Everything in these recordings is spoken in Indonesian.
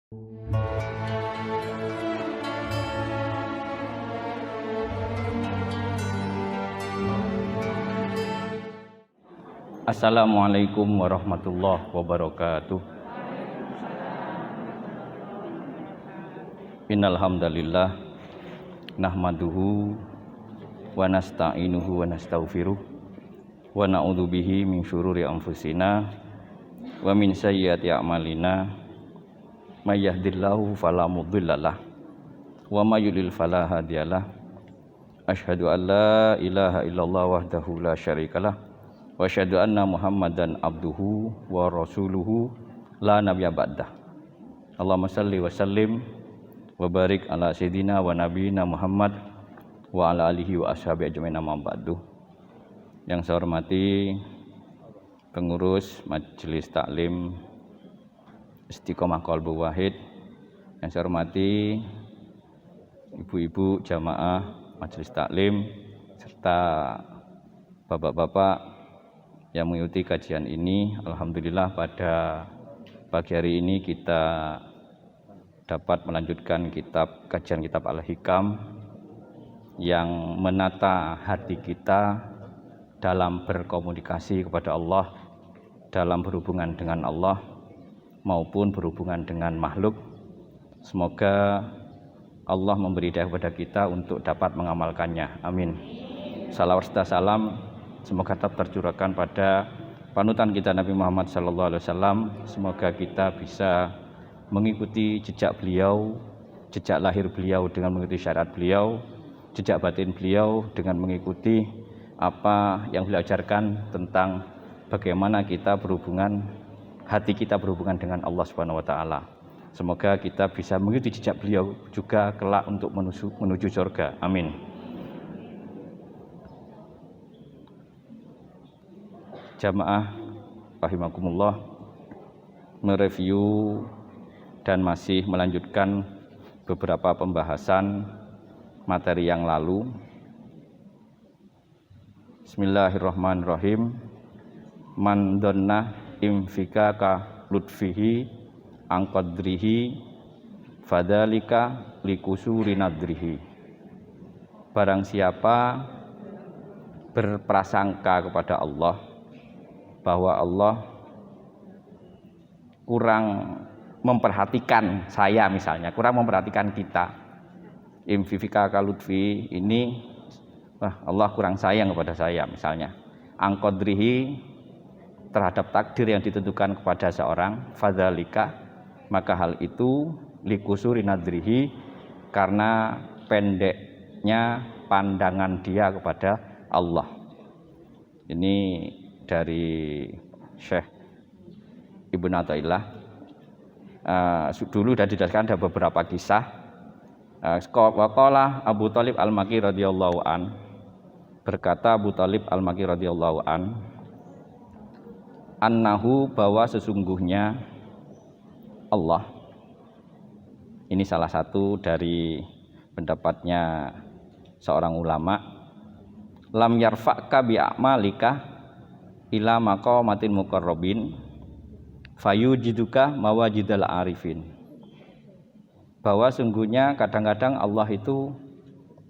Assalamualaikum warahmatullahi wabarakatuh. Innal hamdalillah nahmaduhu wa nasta'inuhu wa nastaghfiruh wa na'udzu bihi min syururi anfusina wa min sayyiati a'malina may yahdihillahu fala mudhillalah wa may yudlil fala hadiyalah. Asyhadu an la ilaha illallah wahdahu la syarikalah wa asyhadu anna Muhammadan abduhu wa rasuluhu la nabiyya ba'dah. Allahumma shalli wa sallim wa barik ala sayyidina wa nabiyina Muhammad wa ala alihi wa ashabihi ajmain amma ba'du. Yang saya hormati pengurus Majelis Taklim Istiqomah Qalbu Wahid, yang saya hormati ibu-ibu jamaah Majelis Taklim serta bapak-bapak yang mengikuti kajian ini. Alhamdulillah pada pagi hari ini kita dapat melanjutkan kajian kitab Al-Hikam yang menata hati kita dalam berkomunikasi kepada Allah, dalam berhubungan dengan Allah maupun berhubungan dengan makhluk. Semoga Allah memberi hidayah kepada kita untuk dapat mengamalkannya. Amin. Salawat serta salam semoga tetap tercurahkan pada panutan kita Nabi Muhammad SAW. Semoga kita bisa mengikuti jejak beliau, jejak lahir beliau dengan mengikuti syariat beliau, jejak batin beliau dengan mengikuti apa yang beliau ajarkan tentang bagaimana kita berhubungan, hati kita berhubungan dengan Allah Subhanahu wa taala. Semoga kita bisa mengikuti jejak beliau juga kelak untuk menuju surga. Amin. Jamaah rahimakumullah, mereview dan masih melanjutkan beberapa pembahasan materi yang lalu. Bismillahirrahmanirrahim. Man dhanna imfika ka lutfihi angqadrihi fadhalika likusuri nadrihi. Barang siapa berprasangka kepada Allah bahwa Allah kurang memperhatikan saya, misalnya kurang memperhatikan kita, imfifika kalutfi, ini Allah kurang sayang kepada saya misalnya, angkodrihi, terhadap takdir yang ditentukan kepada seorang, fadzalika, maka hal itu likusuri nadrihi, karena pendeknya pandangan dia kepada Allah. Ini dari Syekh Ibnu Athaillah. Dulu sudah dijelaskan ada beberapa kisah. Waqala Abu Thalib Al-Makki radhiyallahu an, berkata Abu Thalib Al-Makki radhiyallahu an, annahu, bahwa sesungguhnya Allah, ini salah satu dari pendapatnya seorang ulama, lam yarfa'ka bi a'malika ila maqamatin muqarrabin fayujiduka mawajidal arifin. Bahwa sungguhnya kadang-kadang Allah itu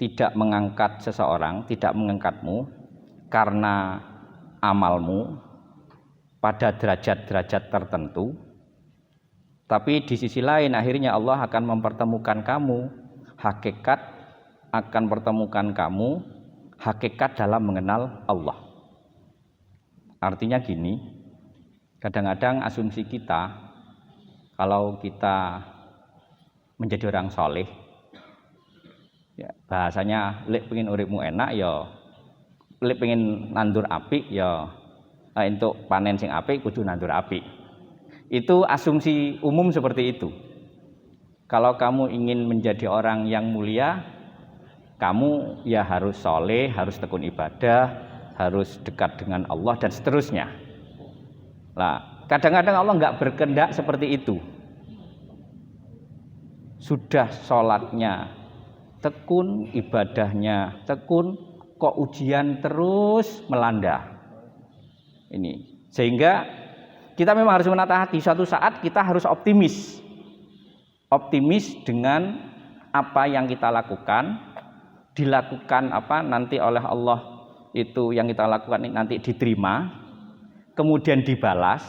tidak mengangkat seseorang, tidak mengangkatmu karena amalmu pada derajat-derajat tertentu, tapi di sisi lain akhirnya Allah akan mempertemukan kamu hakikat, akan pertemukan kamu hakikat dalam mengenal Allah. Artinya gini, kadang-kadang asumsi kita kalau kita menjadi orang soleh, ya, bahasanya lek pengen uripmu enak ya, lek pengen nandur apik ya, untuk panen sing apik kudu nandur apik. Itu asumsi umum seperti itu. Kalau kamu ingin menjadi orang yang mulia, kamu ya harus soleh, harus tekun ibadah, harus dekat dengan Allah dan seterusnya. Nah, kadang-kadang Allah nggak berkehendak seperti itu. Sudah sholatnya tekun, ibadahnya tekun, kok ujian terus melanda. Ini sehingga kita memang harus menata hati. Suatu saat kita harus optimis. optimis dengan apa yang kita lakukan, dilakukan apa nanti oleh Allah, itu yang kita lakukan nanti diterima, kemudian dibalas.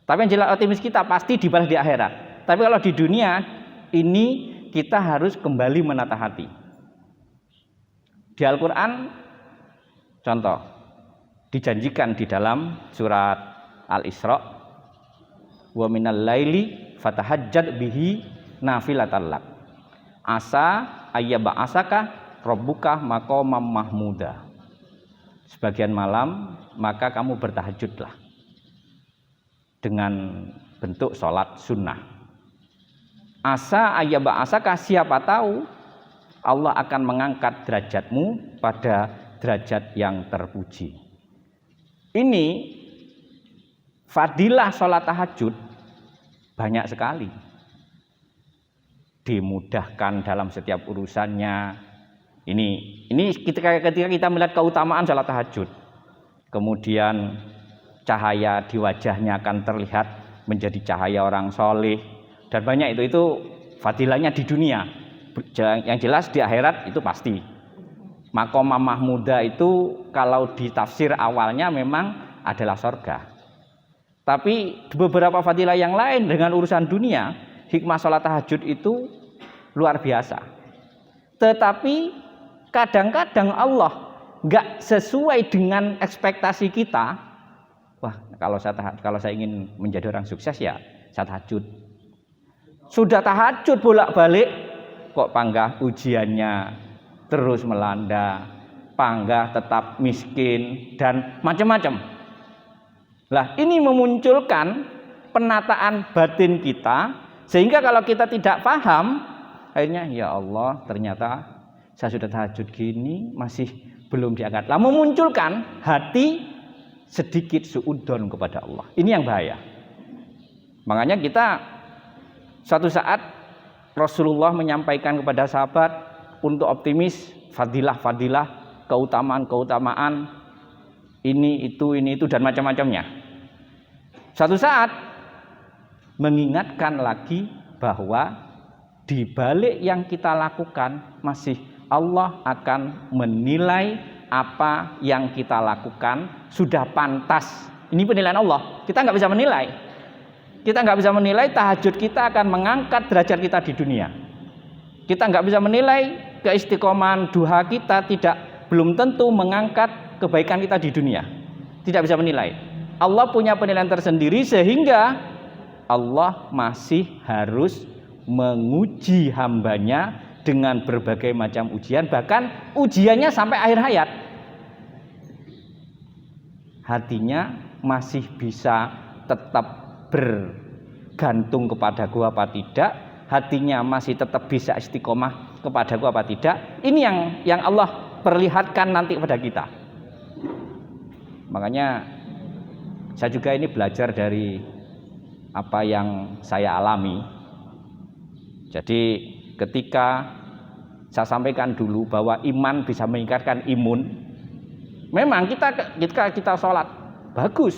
Tapi yang jelas optimis kita pasti dibalas di akhirat. Tapi kalau di dunia ini kita harus kembali menata hati. Di Al-Quran contoh dijanjikan di dalam surat Al-Isra, wa minal laili fatahajjad bihi nafilatan lak asa ayyaba'asaka rabbuka maqamam mahmuda. Sebagian malam maka kamu bertahajudlah dengan bentuk sholat sunnah. Asa ayyaba'asaka, siapa tahu Allah akan mengangkat derajatmu pada derajat yang terpuji. Ini fadilah sholat tahajud banyak sekali. Dimudahkan dalam setiap urusannya. Ini ketika kita melihat keutamaan sholat tahajud, kemudian cahaya di wajahnya akan terlihat menjadi cahaya orang soleh, dan banyak itu fadilahnya di dunia. Yang jelas di akhirat itu pasti. Maqamah mahmuda itu kalau ditafsir awalnya memang adalah surga. Tapi beberapa fadilah yang lain dengan urusan dunia, hikmah sholat tahajud itu luar biasa. Tetapi kadang-kadang Allah nggak sesuai dengan ekspektasi kita. Wah, kalau saya ingin menjadi orang sukses ya saya tahajud. Sudah tahajud bolak-balik, kok panggah ujiannya terus melanda, panggah tetap miskin dan macam-macam. Lah, ini memunculkan penataan batin kita, sehingga kalau kita tidak paham, akhirnya ya Allah, ternyata saya sudah tahajud gini masih belum diangkat. Lah, memunculkan hati sedikit suudzon kepada Allah. Ini yang bahaya. Makanya kita suatu saat Rasulullah menyampaikan kepada sahabat untuk optimis, fadilah-fadilah, keutamaan-keutamaan, ini itu dan macam-macamnya. Suatu saat mengingatkan lagi bahwa di balik yang kita lakukan masih Allah akan menilai apa yang kita lakukan sudah pantas. Ini penilaian Allah. Kita nggak bisa menilai. Kita nggak bisa menilai tahajud kita akan mengangkat derajat kita di dunia. Kita nggak bisa menilai keistiqomahan duha kita belum tentu mengangkat kebaikan kita di dunia. Tidak bisa menilai. Allah punya penilaian tersendiri, sehingga Allah masih harus menguji hambanya dengan berbagai macam ujian, bahkan ujiannya sampai akhir hayat. Hatinya masih bisa tetap bergantung kepadaku apa tidak, hatinya masih tetap bisa istiqomah kepadaku apa tidak. Ini yang Allah perlihatkan nanti kepada kita. Makanya saya juga ini belajar dari apa yang saya alami. Jadi ketika saya sampaikan dulu bahwa iman bisa meningkatkan imun, memang kita sholat bagus,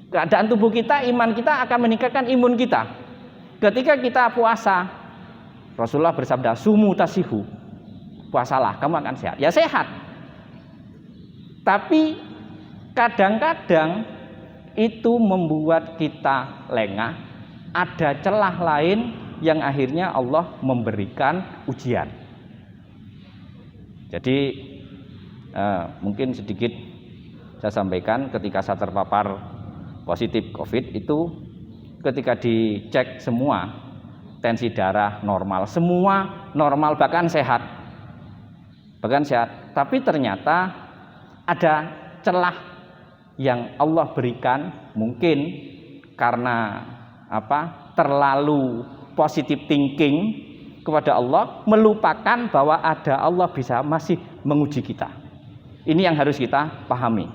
keadaan tubuh kita, iman kita akan meningkatkan imun kita. Ketika kita puasa, Rasulullah bersabda, sumu tasihu, puasalah kamu akan sehat. Ya sehat. Tapi kadang-kadang itu membuat kita lengah, ada celah lain yang akhirnya Allah memberikan ujian. Jadi mungkin sedikit saya sampaikan, ketika saya terpapar positif COVID itu, ketika dicek semua tensi darah normal, semua normal, bahkan sehat, tapi ternyata ada celah yang Allah berikan, mungkin karena terlalu positive thinking kepada Allah, melupakan bahwa ada Allah bisa masih menguji kita. Ini yang harus kita pahami.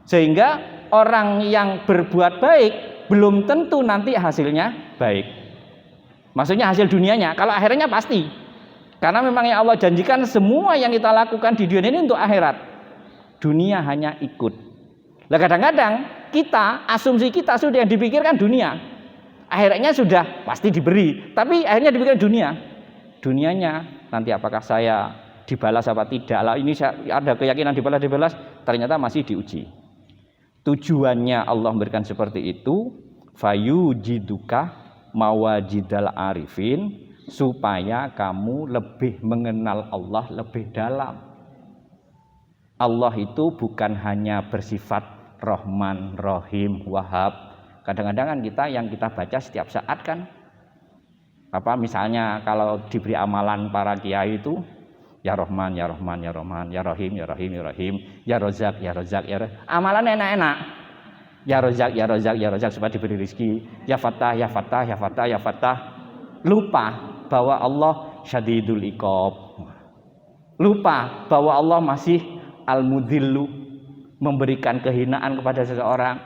Sehingga orang yang berbuat baik belum tentu nanti hasilnya baik. Maksudnya hasil dunianya, kalau akhirnya pasti. Karena memang yang Allah janjikan semua yang kita lakukan di dunia ini untuk akhirat. Dunia hanya ikut. Nah, kadang-kadang kita, asumsi kita sudah yang dipikirkan dunia. Akhirnya sudah pasti diberi, tapi akhirnya diberikan dunia. Dunianya nanti apakah saya dibalas apa tidak? Lah ini ada keyakinan dibalas, ternyata masih diuji. Tujuannya Allah memberikan seperti itu, fayujiduka mawajidal arifin, supaya kamu lebih mengenal Allah lebih dalam. Allah itu bukan hanya bersifat Rahman, Rahim, Wahhab. Kadang-kadang kan kita yang kita baca setiap saat kan, misalnya kalau diberi amalan para kiai itu, ya Rahman, ya Rahman, ya Rahman, ya Rahim, ya Rahim, ya Rahim, ya Rozak, ya Rozak, ya Rozak. Amalan enak-enak. Ya Rozak, ya Rozak, ya Rozak supaya diberi rezeki. Ya Fattah, ya Fattah, ya Fattah, ya Fattah. Lupa bahwa Allah syadidul iqab. Lupa bahwa Allah masih al-mudhillu, memberikan kehinaan kepada seseorang.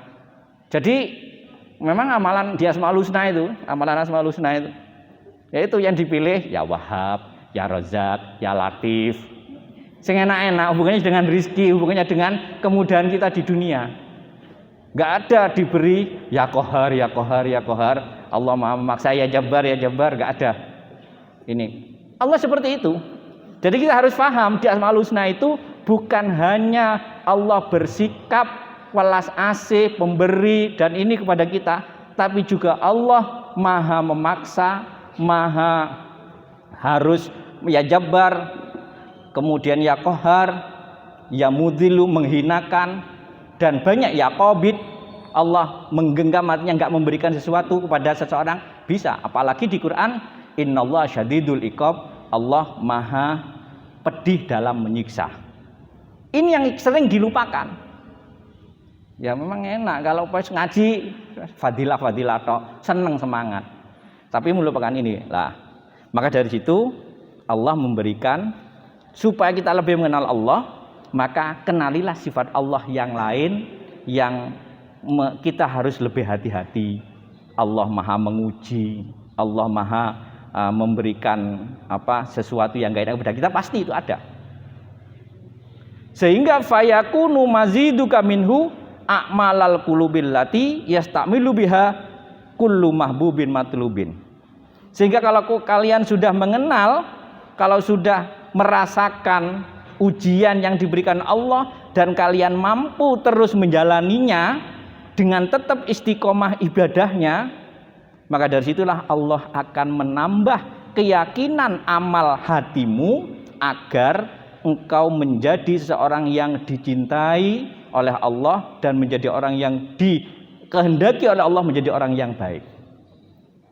Jadi memang amalan di Asmaul Husna itu, amalan Asmaul Husna itu, yaitu yang dipilih ya Wahhab, ya Rozak, ya Latif. Sing enak-enak, hubungannya dengan rizki, hubungannya dengan kemudahan kita di dunia. Gak ada diberi ya Qahar, ya Qahar, ya Qahar, Allah Maha memaksa, ya Jabbar, ya Jabbar, gak ada. Ini Allah seperti itu. Jadi kita harus paham di Asmaul Husna itu bukan hanya Allah bersikap welas asih, pemberi dan ini kepada kita, tapi juga Allah Maha memaksa, Maha harus ya Jabbar, kemudian ya Qahar, ya Mudhillu, menghinakan, dan banyak ya Qabid, Allah menggenggam, artinya enggak memberikan sesuatu kepada seseorang bisa. Apalagi di Quran, innallaha syadidul iqab, Allah Maha pedih dalam menyiksa. Ini yang sering dilupakan. Ya memang enak kalau pas ngaji fadilah tok, seneng semangat. Tapi melupakan ini lah. Maka dari situ Allah memberikan supaya kita lebih mengenal Allah, maka kenalilah sifat Allah yang lain yang kita harus lebih hati-hati. Allah Maha menguji, Allah Maha memberikan sesuatu yang gak enak kepada kita, pasti itu ada. Sehingga fayakunu maziduka minhu a'malal qulubil lati yastamilu biha kullu mahbubin matlubin. Sehingga kalau kalian sudah mengenal, kalau sudah merasakan ujian yang diberikan Allah dan kalian mampu terus menjalaninya dengan tetap istiqomah ibadahnya, maka dari situlah Allah akan menambah keyakinan amal hatimu agar engkau menjadi seorang yang dicintai oleh Allah dan menjadi orang yang dikehendaki oleh Allah, menjadi orang yang baik.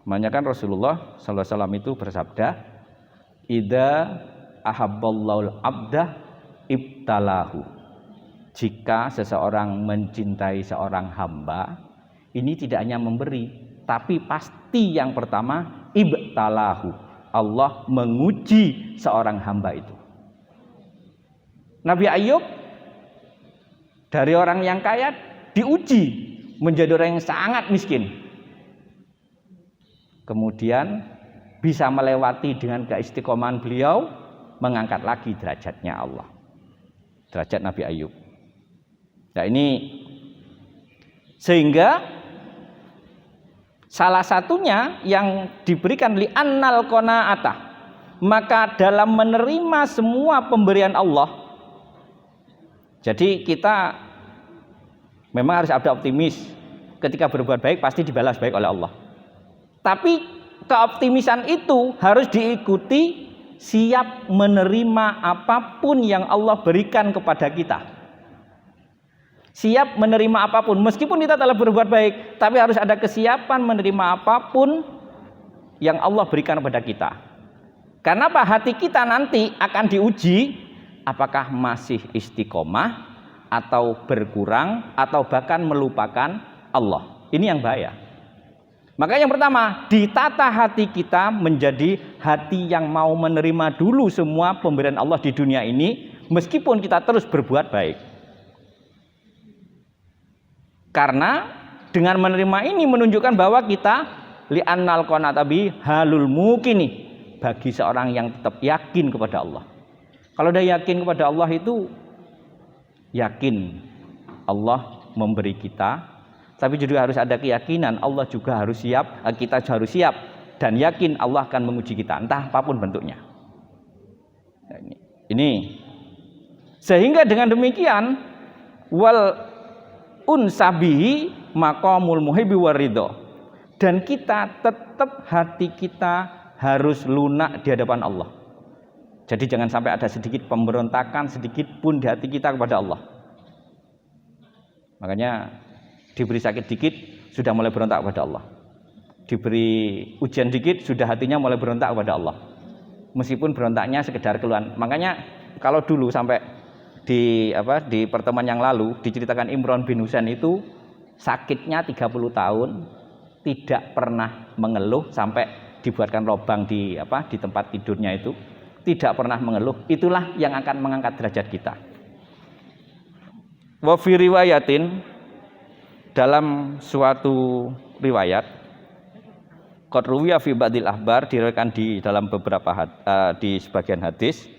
Makanya kan Rasulullah sallallahu alaihi wasallam itu bersabda, "Idza ahabballahu abda ibtalahu." Jika seseorang mencintai seorang hamba, ini tidak hanya memberi, tapi pasti yang pertama ibtalahu. Allah menguji seorang hamba itu. Nabi Ayub dari orang yang kaya diuji menjadi orang yang sangat miskin. Kemudian bisa melewati dengan keistiqomahan beliau, mengangkat lagi derajatnya Allah. Derajat Nabi Ayub. Nah ini sehingga salah satunya yang diberikan li'annal qanaatah, maka dalam menerima semua pemberian Allah. Jadi kita memang harus ada optimis, ketika berbuat baik pasti dibalas baik oleh Allah. Tapi keoptimisan itu harus diikuti siap menerima apapun yang Allah berikan kepada kita. Siap menerima apapun, meskipun kita telah berbuat baik, tapi harus ada kesiapan menerima apapun yang Allah berikan kepada kita. Karena apa? Hati kita nanti akan diuji, apakah masih istiqomah atau berkurang atau bahkan melupakan Allah. Ini yang bahaya. Maka yang pertama, ditata hati kita menjadi hati yang mau menerima dulu semua pemberian Allah di dunia ini, meskipun kita terus berbuat baik. Karena dengan menerima ini menunjukkan bahwa kita li'annal qanatabi halul mukini, bagi seorang yang tetap yakin kepada Allah. Kalau dia yakin kepada Allah itu yakin Allah memberi kita Tapi juga harus ada keyakinan Allah juga harus siap, kita juga harus siap dan yakin Allah akan menguji kita entah apapun bentuknya. Nah, ini sehingga dengan demikian wal unsabihi maqamul muhibbi waridho, dan kita tetap hati kita harus lunak di hadapan Allah. Jadi jangan sampai ada sedikit pemberontakan sedikit pun di hati kita kepada Allah. Makanya diberi sakit dikit sudah mulai berontak kepada Allah, diberi ujian dikit sudah hatinya mulai berontak kepada Allah, meskipun berontaknya sekedar keluhan. Makanya kalau dulu sampai di pertemuan yang lalu diceritakan Imran bin Husain itu sakitnya 30 tahun tidak pernah mengeluh sampai dibuatkan lubang di tempat tidurnya itu, tidak pernah mengeluh. Itulah yang akan mengangkat derajat kita. Wa fi riwayatin, dalam suatu riwayat, qad ruwiya fi ba'dil akhbar, diriwayatkan di dalam beberapa di sebagian hadis,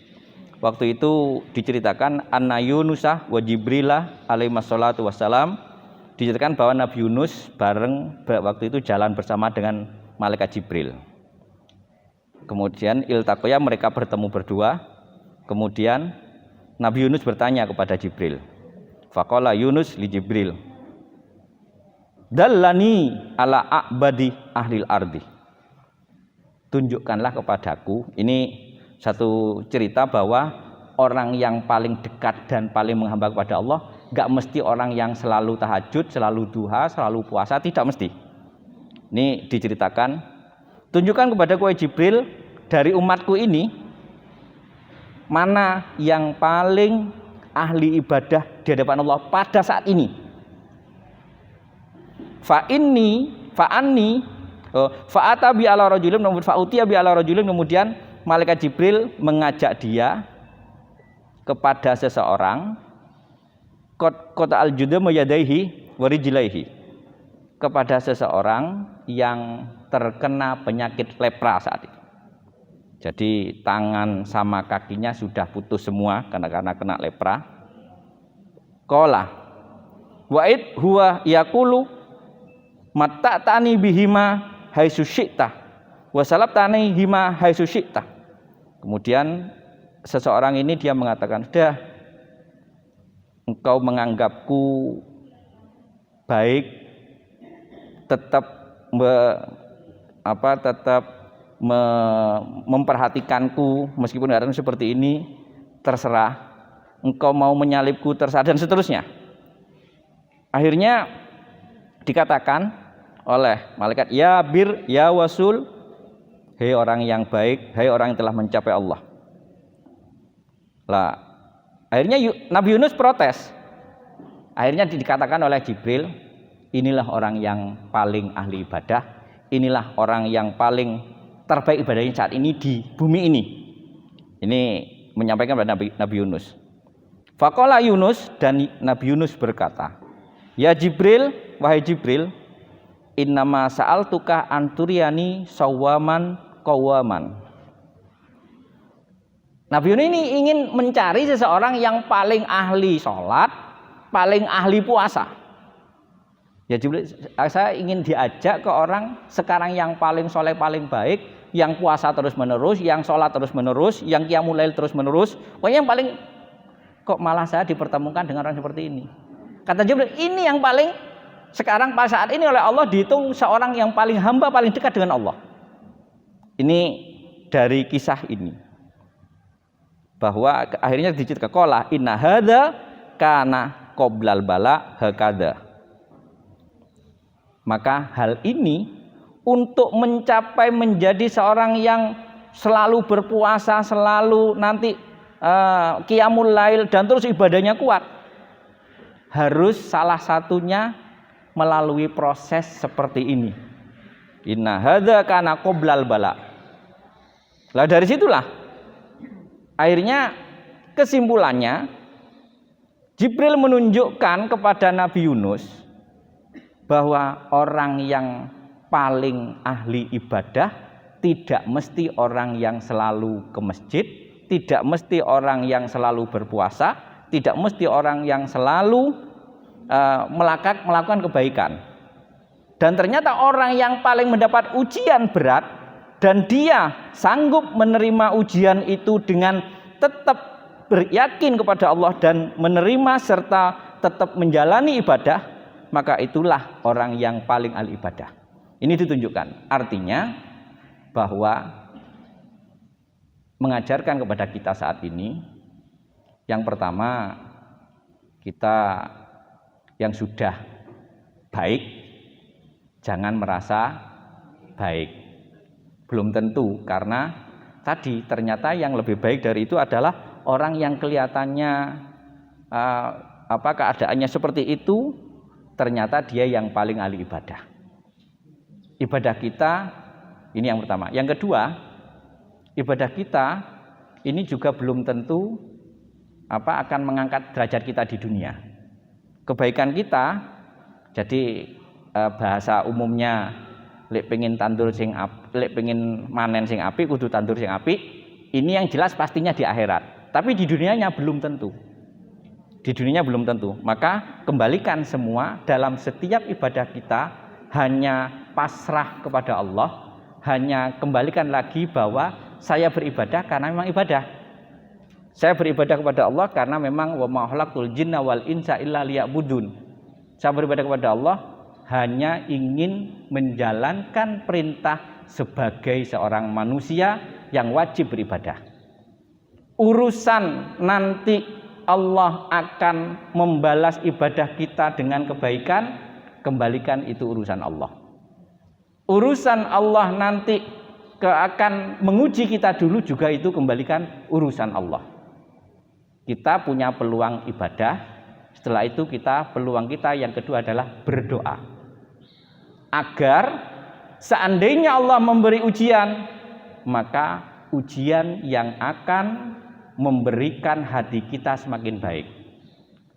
waktu itu diceritakan anna Yunusah wa Jibrilah alaihi wassalatu wassalam, diceritakan bahwa Nabi Yunus waktu itu jalan bersama dengan malaikat Jibril. Kemudian iltaqaya, mereka bertemu berdua. Kemudian Nabi Yunus bertanya kepada Jibril. Faqala Yunus li Jibril, dallani ala a'badi ahlil ardi. Tunjukkanlah kepadaku. Ini satu cerita bahwa orang yang paling dekat dan paling menghamba kepada Allah gak mesti orang yang selalu tahajud, selalu duha, selalu puasa, tidak mesti. Ini diceritakan, tunjukkan kepadaku wahai Jibril, dari umatku ini mana yang paling ahli ibadah di hadapan Allah pada saat ini. Fa'ata bi ala rajulin, fa'utiya bi ala rajulin, kemudian malaikat Jibril mengajak dia kepada seseorang, kota al-judam yadaihi wa rijlaihi, kepada seseorang yang terkena penyakit lepra saat itu. Jadi tangan sama kakinya sudah putus semua karena kena lepra. Qala wa'id huwa yaqulu matta'tani bihima haitsu syi'ta wa salabtani hima haitsu syi'ta. Kemudian seseorang ini dia mengatakan, "Sudah, engkau menganggapku baik, tetap memperhatikanku meskipun keadaan seperti ini, terserah. Engkau mau menyalibku, terserah," dan seterusnya. Akhirnya dikatakan oleh malaikat, "Ya bir, ya wasul, hei orang yang baik, hei orang yang telah mencapai Allah." Lah, akhirnya Nabi Yunus protes. Akhirnya dikatakan oleh Jibril, inilah orang yang paling ahli ibadah, inilah orang yang paling terbaik ibadahnya saat ini di bumi ini. Ini menyampaikan kepada Nabi Yunus. Faqala Yunus, dan Nabi Yunus berkata, "Ya Jibril, wahai Jibril, innama sa'altuka anturiani sawaman qawaman." Nabi Yunus ini ingin mencari seseorang yang paling ahli sholat, paling ahli puasa. Ya Jibril, saya ingin diajak ke orang sekarang yang paling soleh, paling baik, yang puasa terus menerus, yang sholat terus menerus, yang qiyamul lail terus menerus. Pokoknya yang paling, kok malah saya dipertemukan dengan orang seperti ini. Kata Jibril, ini yang paling sekarang pada saat ini oleh Allah dihitung seorang yang paling hamba, paling dekat dengan Allah. Ini dari kisah ini, bahwa akhirnya diceritakan qala inna hadza kana qoblal bala hakada. Maka hal ini untuk mencapai menjadi seorang yang selalu berpuasa, selalu nanti qiyamul lail dan terus ibadahnya kuat, harus salah satunya melalui proses seperti ini. Inna hadza kana qoblal bala. Lah dari situlah akhirnya kesimpulannya Jibril menunjukkan kepada Nabi Yunus bahwa orang yang paling ahli ibadah tidak mesti orang yang selalu ke masjid, tidak mesti orang yang selalu berpuasa, tidak mesti orang yang selalu melakukan kebaikan. Dan ternyata orang yang paling mendapat ujian berat dan dia sanggup menerima ujian itu dengan tetap beryakin kepada Allah dan menerima serta tetap menjalani ibadah, maka itulah orang yang paling ahli ibadah. Ini ditunjukkan. Artinya bahwa mengajarkan kepada kita saat ini, yang pertama, kita yang sudah baik jangan merasa baik. Belum tentu, karena tadi ternyata yang lebih baik dari itu adalah orang yang kelihatannya keadaannya seperti itu, ternyata dia yang paling ahli ibadah. Ibadah kita ini yang pertama. Yang kedua, ibadah kita ini juga belum tentu akan mengangkat derajat kita di dunia. Kebaikan kita, jadi bahasa umumnya lek pengen tandur sing lek pengen manen sing apik kudu tandur sing apik. Ini yang jelas pastinya di akhirat. Tapi di dunianya belum tentu. Di dunianya belum tentu. Maka kembalikan semua dalam setiap ibadah kita hanya pasrah kepada Allah, hanya kembalikan lagi bahwa saya beribadah karena memang ibadah. Saya beribadah kepada Allah karena memang wa ma khalaqtul jinna wal insa illa liya'budun. Saya beribadah kepada Allah hanya ingin menjalankan perintah sebagai seorang manusia yang wajib beribadah. Urusan nanti Allah akan membalas ibadah kita dengan kebaikan, kembalikan itu urusan Allah. Urusan Allah nanti akan menguji kita dulu juga itu kembalikan urusan Allah. Kita punya peluang ibadah, setelah itu peluang kita yang kedua adalah berdoa. Agar seandainya Allah memberi ujian, maka ujian yang akan memberikan hati kita semakin baik.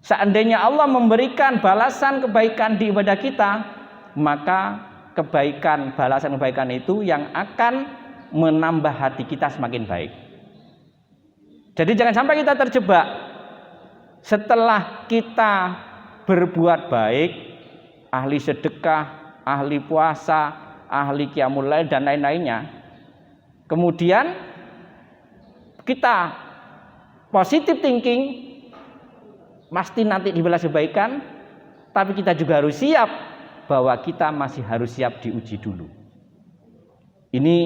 Seandainya Allah memberikan balasan kebaikan di ibadah kita, maka kebaikan, balasan kebaikan itu yang akan menambah hati kita semakin baik. Jadi jangan sampai kita terjebak setelah kita berbuat baik, ahli sedekah, ahli puasa, ahli qiyamul lail dan lain-lainnya. Kemudian kita positive thinking, pasti nanti dibalas kebaikan, tapi kita juga harus siap bahwa kita masih harus siap diuji dulu. Ini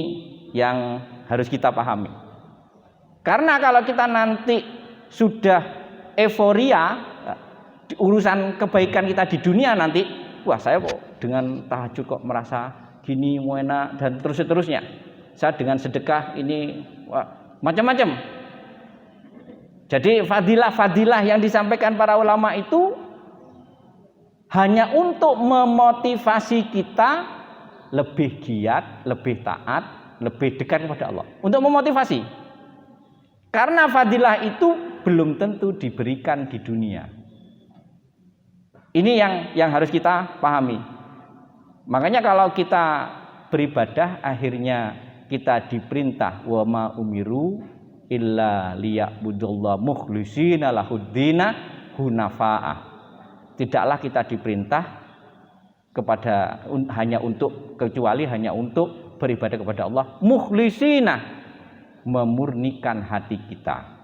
yang harus kita pahami. Karena kalau kita nanti sudah euforia urusan kebaikan kita di dunia nanti, wah saya kok dengan tahajud kok merasa gini enak dan terus-terusnya. Saya dengan sedekah ini macam-macam. Jadi fadilah-fadilah yang disampaikan para ulama itu hanya untuk memotivasi kita lebih giat, lebih taat, lebih dekat kepada Allah. Untuk memotivasi. Karena fadilah itu belum tentu diberikan di dunia. Ini yang harus kita pahami. Makanya kalau kita beribadah akhirnya kita diperintah wa ma umiru illa liya'budullaha mukhlishina lahuddina hunafa'a. Tidaklah kita diperintah kecuali hanya untuk beribadah kepada Allah mukhlishina, memurnikan hati kita.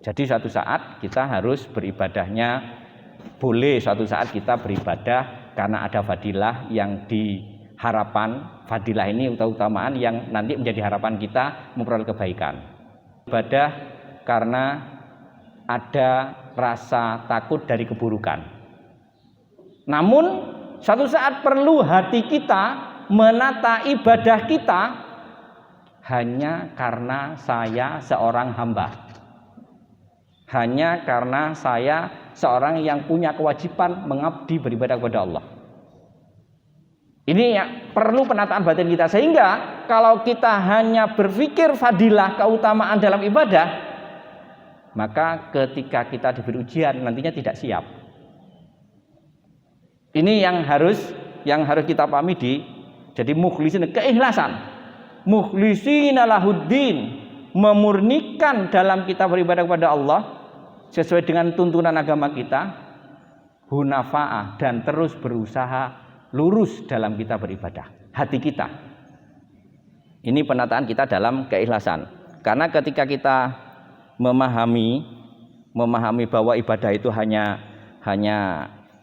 Jadi suatu saat kita harus beribadahnya, boleh suatu saat kita beribadah karena ada fadilah yang diharapkan. Fadilah ini utamaan yang nanti menjadi harapan kita memperoleh kebaikan. Ibadah karena ada rasa takut dari keburukan. Namun suatu saat perlu hati kita menata ibadah kita hanya karena saya seorang hamba, hanya karena saya seorang yang punya kewajiban mengabdi beribadah kepada Allah. Ini yang perlu penataan batin kita, sehingga kalau kita hanya berpikir fadilah keutamaan dalam ibadah, maka ketika kita diberi ujian nantinya tidak siap. Ini yang harus kita pahami jadi mukhlisin, keikhlasan. Mukhlishina lahuddin, memurnikan dalam kita beribadah kepada Allah sesuai dengan tuntunan agama kita, hunafa'ah, dan terus berusaha lurus dalam kita beribadah, hati kita. Ini penataan kita dalam keikhlasan. Karena ketika kita memahami bahwa ibadah itu hanya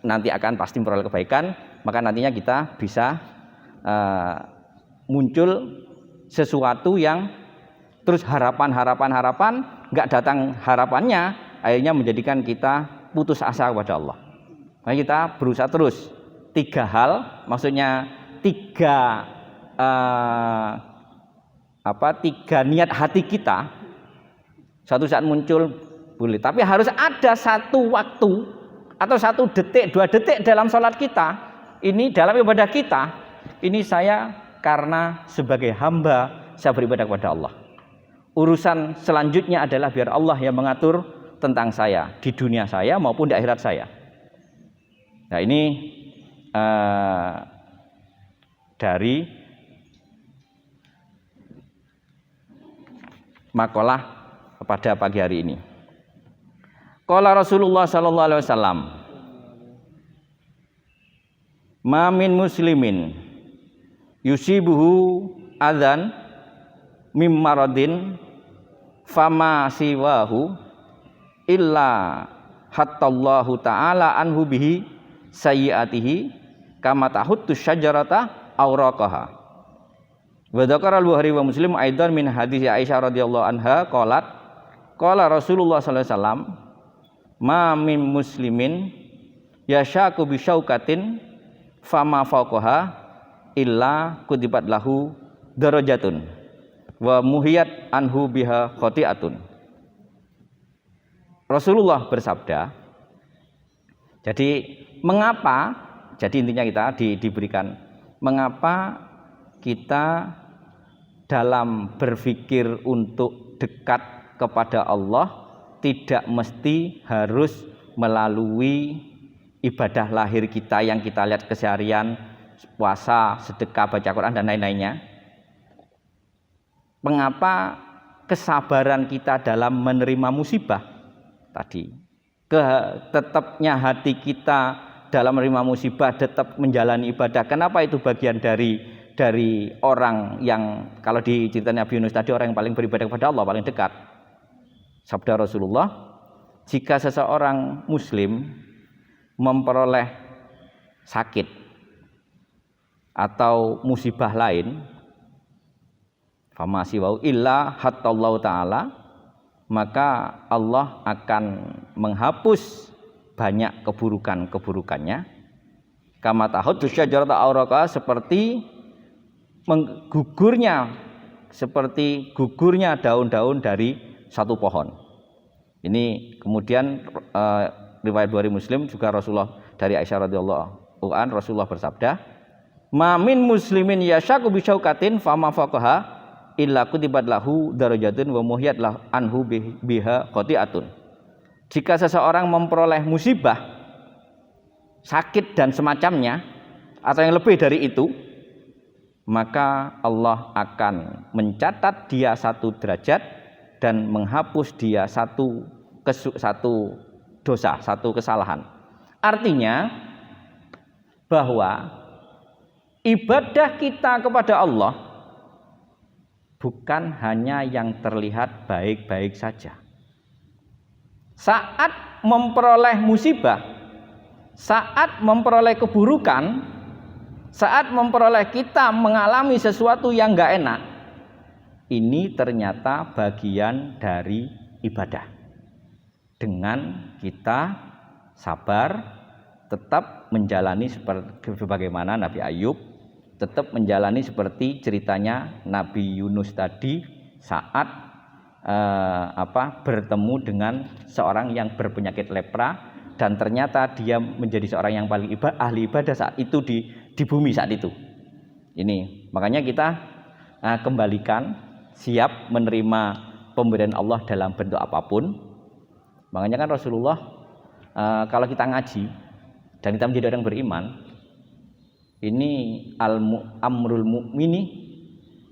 nanti akan pasti memperoleh kebaikan, maka nantinya kita bisa muncul sesuatu yang terus harapan nggak datang harapannya, akhirnya menjadikan kita putus asa kepada Allah. Maka kita berusaha terus 3 hal, maksudnya 3 niat hati kita. Suatu saat muncul boleh, tapi harus ada satu waktu atau 1 detik, 2 detik dalam sholat kita, ini dalam ibadah kita, ini saya karena sebagai hamba saya beribadah kepada Allah. Urusan selanjutnya adalah biar Allah yang mengatur tentang saya di dunia saya maupun di akhirat saya. Nah, ini dari makalah pada pagi hari ini. Qala Rasulullah sallallahu alaihi wasallam, "Ma min muslimin yusibuhu adzan mim maradin fama siwahu illa hattallahu ta'ala anhu bihi sayyiatihi kama tahuttu syajarata awraqaha." Wa dzakara al-Bukhari wa Muslim aidan min hadis Aisyah radhiyallahu anha qalat qala Rasulullah sallallahu alaihi wasallam, "Ma min muslimin yashaku bi syaukatin fama fawqaha illa kutibat lahu darajatun wa muhiyat anhu biha khoti'atun." Rasulullah bersabda, jadi mengapa, jadi intinya kita diberikan mengapa kita dalam berpikir untuk dekat kepada Allah tidak mesti harus melalui ibadah lahir kita yang kita lihat keseharian, puasa, sedekah, baca Quran dan lain-lainnya. Mengapa kesabaran kita dalam menerima musibah tadi, tetapnya hati kita dalam menerima musibah, tetap menjalani ibadah, kenapa itu bagian dari orang yang, kalau di cerita Nabi Yunus tadi, orang yang paling beribadah kepada Allah, paling dekat. Sabda Rasulullah, jika seseorang muslim memperoleh sakit atau musibah lain, fama siwau illa hattallahu ta'ala, maka Allah akan menghapus banyak keburukannya. Kama tahuttu syajarata awraqa, seperti gugurnya daun-daun dari satu pohon. Ini kemudian riwayat Bukhari Muslim juga Rasulullah dari Aisyah radhiyallahu anha, Rasulullah bersabda, "Ma min muslimin yashaku bi syaukatin fama faqaha illa kutibat lahu darajatun wa muhiyat lahu anhu biha khoti'atun." Jika seseorang memperoleh musibah, sakit dan semacamnya, atau yang lebih dari itu, maka Allah akan mencatat dia 1 derajat dan menghapus dia satu dosa, 1 kesalahan. Artinya bahwa ibadah kita kepada Allah bukan hanya yang terlihat baik-baik saja. Saat memperoleh musibah, saat memperoleh keburukan, saat memperoleh kita mengalami sesuatu yang enggak enak, ini ternyata bagian dari ibadah. Dengan kita sabar, tetap menjalani seperti bagaimana Nabi Ayub, tetap menjalani seperti ceritanya Nabi Yunus tadi saat bertemu dengan seorang yang berpenyakit lepra, dan ternyata dia menjadi seorang yang paling ahli ibadah saat itu di bumi saat itu. Ini makanya kita kembalikan, siap menerima pemberian Allah dalam bentuk apapun. Makanya kan Rasulullah kalau kita ngaji dan kita menjadi orang beriman, ini amrul mu'mini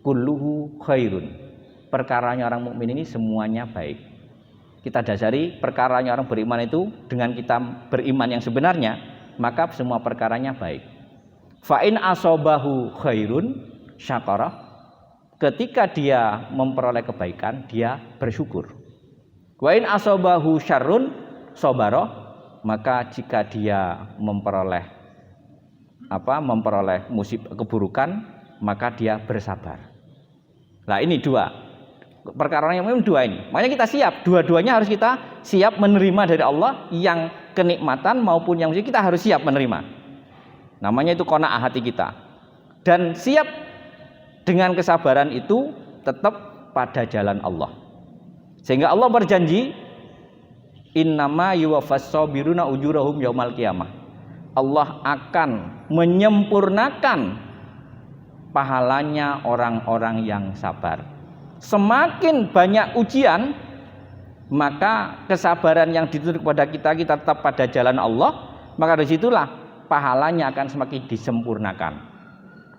kulluhu khairun. Perkaranya orang mukmin ini semuanya baik. Kita dasari perkaranya orang beriman itu dengan kita beriman yang sebenarnya, maka semua perkaranya baik. Fa in asobahu khairun syakara, ketika dia memperoleh kebaikan dia bersyukur. Wa in asobahu syarrun sabara, maka jika dia memperoleh musibah keburukan maka dia bersabar. Nah ini dua perkara yang memang dua ini. Makanya kita siap, dua-duanya harus kita siap menerima dari Allah, yang kenikmatan maupun yang musibah kita harus siap menerima. Namanya itu qanaah hati kita. Dan siap dengan kesabaran itu tetap pada jalan Allah. Sehingga Allah berjanji, innama yuwaffas sabiruna ujurahum yaumal qiyamah. Allah akan menyempurnakan pahalanya orang-orang yang sabar. Semakin banyak ujian, maka kesabaran yang dituntut kepada kita tetap pada jalan Allah, maka disitulah pahalanya akan semakin disempurnakan.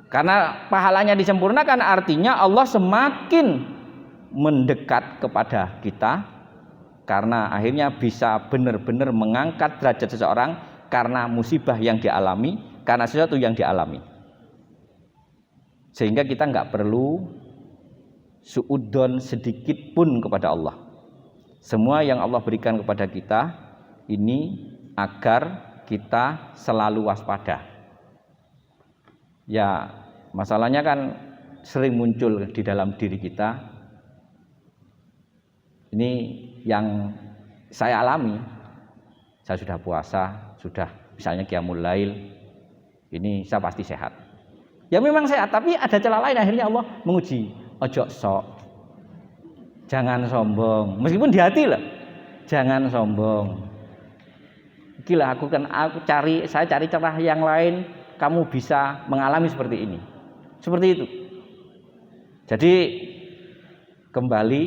Karena pahalanya disempurnakan artinya Allah semakin mendekat kepada kita, karena akhirnya bisa benar-benar mengangkat derajat seseorang karena musibah yang dialami, karena sesuatu yang dialami. Sehingga kita nggak perlu suudzon sedikit pun kepada Allah. Semua yang Allah berikan kepada kita ini agar kita selalu waspada. Ya, masalahnya kan sering muncul di dalam diri kita. Ini yang saya alami. Saya sudah puasa, sudah misalnya qiyamul lail, ini saya pasti sehat. Ya memang sehat, tapi ada celah lain, akhirnya Allah menguji. Ojo sok, jangan sombong, meskipun di hati lah, jangan sombong. Gila, saya cari celah yang lain, kamu bisa mengalami seperti ini, seperti itu. Jadi kembali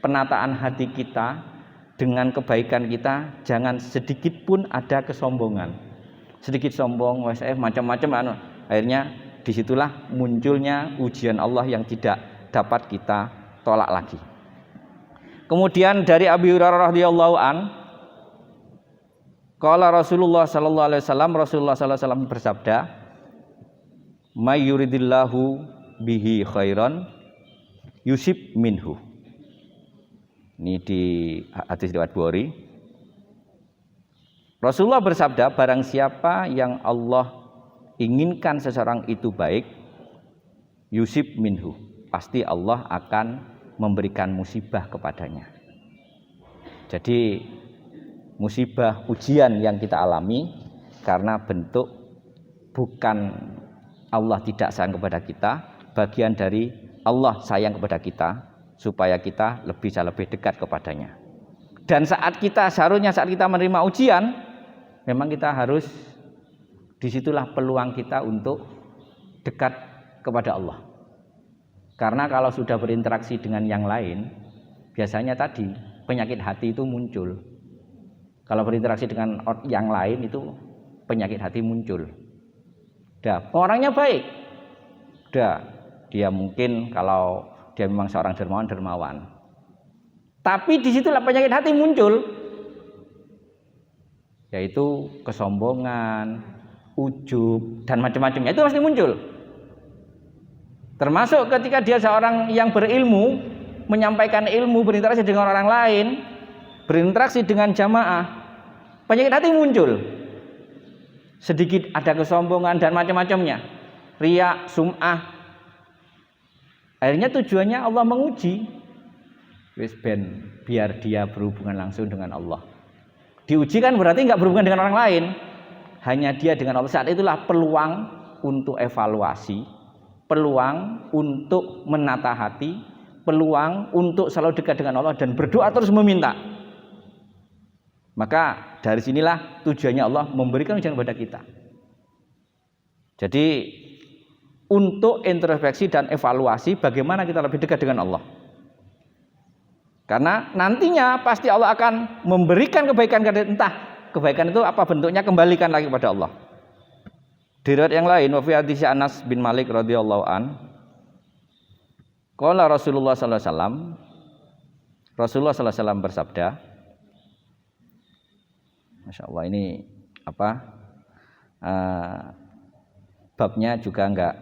penataan hati kita dengan kebaikan kita, jangan sedikit pun ada kesombongan. Sedikit sombong, macam-macam, akhirnya disitulah munculnya ujian Allah yang tidak dapat kita tolak lagi. Kemudian dari Abi Hurairah radhiyallahu an, qala Rasulullah sallallahu alaihi wasallam bersabda, may yuridillahu bihi khairan yusib minhu. Ini di hadis riwayat Bukhari. Rasulullah bersabda, barang siapa yang Allah inginkan seseorang itu baik, yusib minhu, pasti Allah akan memberikan musibah kepadanya. Jadi musibah, ujian yang kita alami karena bentuk bukan Allah tidak sayang kepada kita, bagian dari Allah sayang kepada kita supaya kita bisa lebih dekat kepadanya. Dan seharusnya saat kita menerima ujian, memang kita harus, disitulah peluang kita untuk dekat kepada Allah. Karena kalau sudah berinteraksi dengan yang lain, biasanya tadi penyakit hati itu muncul. Kalau berinteraksi dengan yang lain itu penyakit hati muncul. Orangnya baik, dia mungkin kalau dia memang seorang dermawan. Tapi disitulah penyakit hati muncul, yaitu kesombongan, ujub, dan macam-macamnya itu pasti muncul. Termasuk ketika dia seorang yang berilmu, menyampaikan ilmu, berinteraksi dengan orang lain, berinteraksi dengan jamaah, penyakit hati muncul. Sedikit ada kesombongan dan macam-macamnya, riya, sum'ah. Akhirnya tujuannya Allah menguji, biar dia berhubungan langsung dengan Allah. Diuji kan berarti nggak berhubungan dengan orang lain, hanya dia dengan Allah. Saat itulah peluang untuk evaluasi, peluang untuk menata hati, peluang untuk selalu dekat dengan Allah dan berdoa terus meminta. Maka dari sinilah tujuannya Allah memberikan ujian kepada kita. Jadi untuk introspeksi dan evaluasi bagaimana kita lebih dekat dengan Allah. Karena nantinya pasti Allah akan memberikan kebaikan, entah kebaikan itu apa bentuknya, kembalikan lagi kepada Allah. Di riwayat yang lain, wa fi hadis Anas bin Malik radhiyallahu an, qala Rasulullah sallallahu alaihi wasallam, Rasulullah sallallahu alaihi wasallam bersabda, Masya Allah, ini babnya juga enggak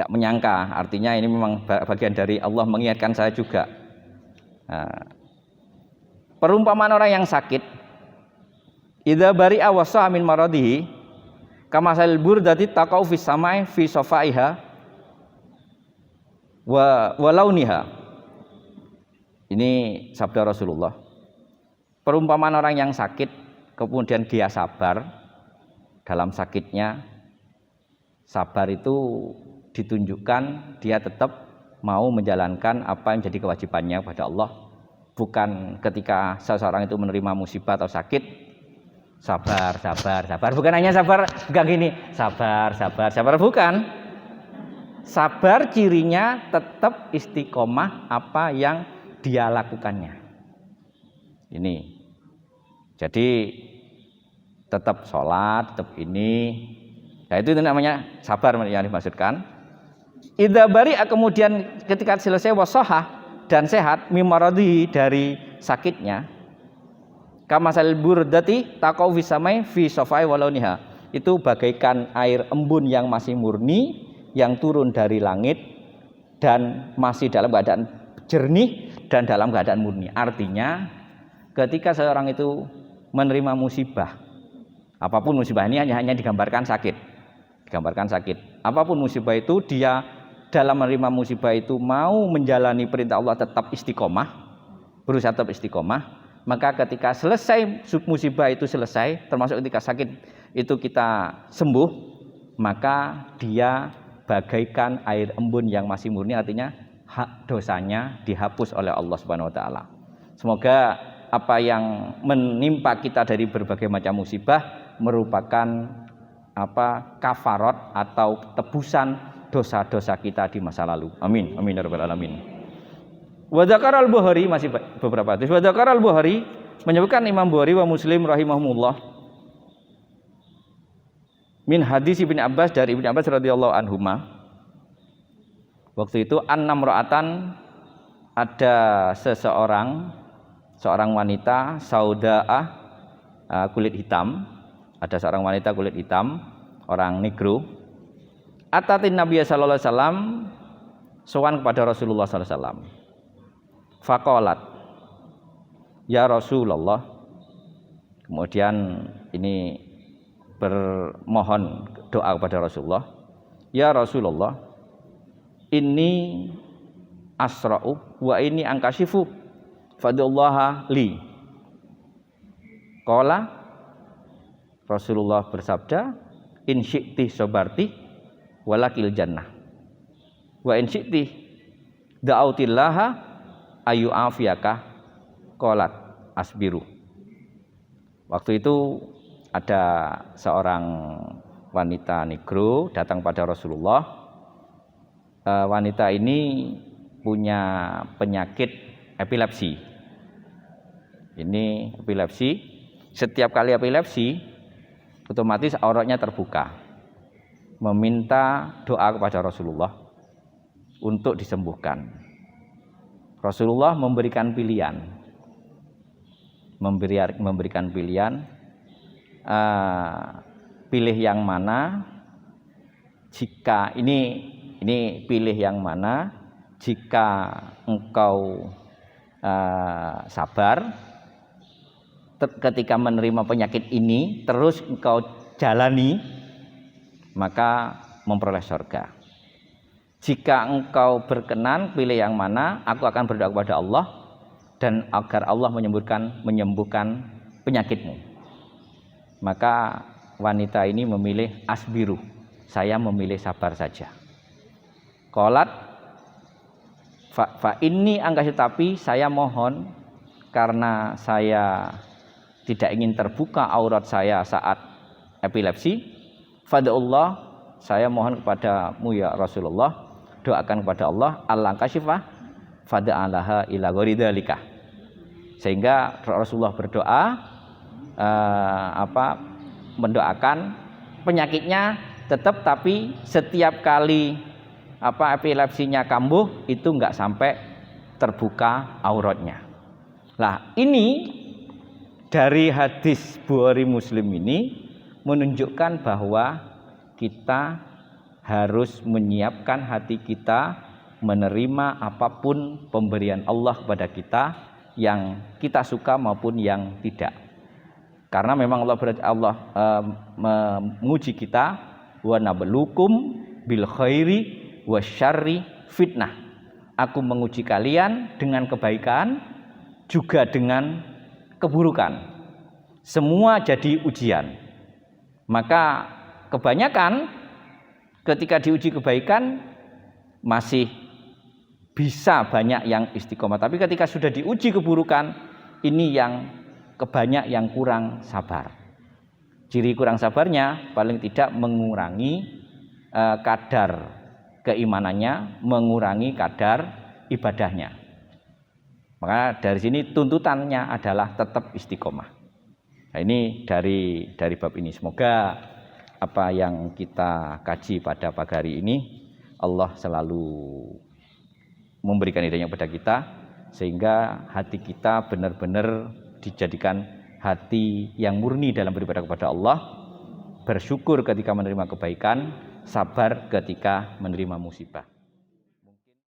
menyangka. Artinya ini memang bagian dari Allah mengingatkan saya juga. Nah, perumpamaan orang yang sakit, idza bari'a wa sa'a min maradihi kamasalil burdati taqau fis samai fi safaiha wa launiha. Ini sabda Rasulullah. Perumpamaan orang yang sakit kemudian dia sabar dalam sakitnya. Sabar itu ditunjukkan dia tetap mau menjalankan apa yang menjadi kewajibannya kepada Allah. Bukan ketika seseorang itu menerima musibah atau sakit sabar. Bukan hanya sabar, bukan gini, sabar, bukan. Sabar cirinya tetap istiqomah apa yang dia lakukannya. Ini. Jadi tetap sholat, tetap ini. Nah, itu namanya sabar yang dimaksudkan. Idza bari'a kemudian ketika selesai wasahah dan sehat mimaradi dari sakitnya. Kamasal burdati taqau fi samai fi safai walauniha. Itu bagaikan air embun yang masih murni yang turun dari langit dan masih dalam keadaan jernih dan dalam keadaan murni. Artinya ketika seorang itu menerima musibah, apapun musibah ini hanya digambarkan sakit. Apapun musibah itu dia dalam menerima musibah itu mau menjalani perintah Allah tetap istiqomah, berusaha tetap istiqomah. Maka ketika selesai musibah itu selesai, termasuk ketika sakit itu kita sembuh, maka dia bagaikan air embun yang masih murni, artinya hak dosanya dihapus oleh Allah Subhanahu wa taala. Semoga apa yang menimpa kita dari berbagai macam musibah merupakan kafarat atau tebusan dosa-dosa kita di masa lalu. Amin. Amin ya rabbal alamin. Wa dzakara al-Bukhari, masih beberapa hadis. Wa dzakara al-Bukhari menyebutkan Imam Bukhari wa Muslim rahimahumullah min hadis Ibnu Abbas, dari Ibnu Abbas radhiyallahu anhuma. Waktu itu annamra'atan, ada seorang wanita saudaah, kulit hitam. Ada seorang wanita kulit hitam, orang negro. Atatin Nabi sallallahu alaihi wasallam, sowan kepada Rasulullah sallallahu alaihi wasallam. Faqalat, ya Rasulullah. Kemudian ini bermohon doa kepada Rasulullah. Ya Rasulullah, ini asra'u wa ini angkashifu fadlullaha li. Qala, Rasulullah bersabda, in syi'ti sabarti walakil jannah wa in syi'ti da'autillaha ayu afiyaka qalat asbiru. Waktu itu ada seorang wanita negro datang pada Rasulullah. Wanita ini punya penyakit epilepsi. Ini epilepsi. Setiap kali epilepsi otomatis auratnya terbuka, meminta doa kepada Rasulullah untuk disembuhkan. Rasulullah memberikan pilihan, pilih yang mana. Jika ini pilih yang mana, jika engkau sabar ketika menerima penyakit ini, terus engkau jalani, maka memperoleh surga. Jika engkau berkenan, pilih yang mana, aku akan berdoa kepada Allah dan agar Allah menyembuhkan penyakitmu. Maka wanita ini memilih asbiru, saya memilih sabar saja. Qalat, fa inni angkasi, tapi saya mohon karena saya tidak ingin terbuka aurat saya saat epilepsi. Fada'ullah, saya mohon kepadamu ya Rasulullah, doakan kepada Allah al-angkashifah fada'alaha ila gharidhalika. Sehingga Rasulullah berdoa mendoakan penyakitnya tetap, tapi setiap kali epilepsinya kambuh itu enggak sampai terbuka auratnya. Nah, ini dari hadis Bukhari Muslim ini menunjukkan bahwa kita harus menyiapkan hati kita menerima apapun pemberian Allah kepada kita, yang kita suka maupun yang tidak. Karena memang Allah menguji kita, wa nabluukum bil khairi wasyarri fitnah. Aku menguji kalian dengan kebaikan juga dengan keburukan. Semua jadi ujian. Maka kebanyakan ketika diuji kebaikan masih bisa banyak yang istiqomah, tapi ketika sudah diuji keburukan, ini yang kebanyak yang kurang sabar. Ciri kurang sabarnya paling tidak mengurangi kadar keimanannya, mengurangi kadar ibadahnya. Maka dari sini tuntutannya adalah tetap istiqomah. Nah, ini dari bab ini. Semoga apa yang kita kaji pada pagi hari ini Allah selalu memberikan hidayahnya kepada kita, sehingga hati kita benar-benar dijadikan hati yang murni dalam beribadah kepada Allah, bersyukur ketika menerima kebaikan, sabar ketika menerima musibah.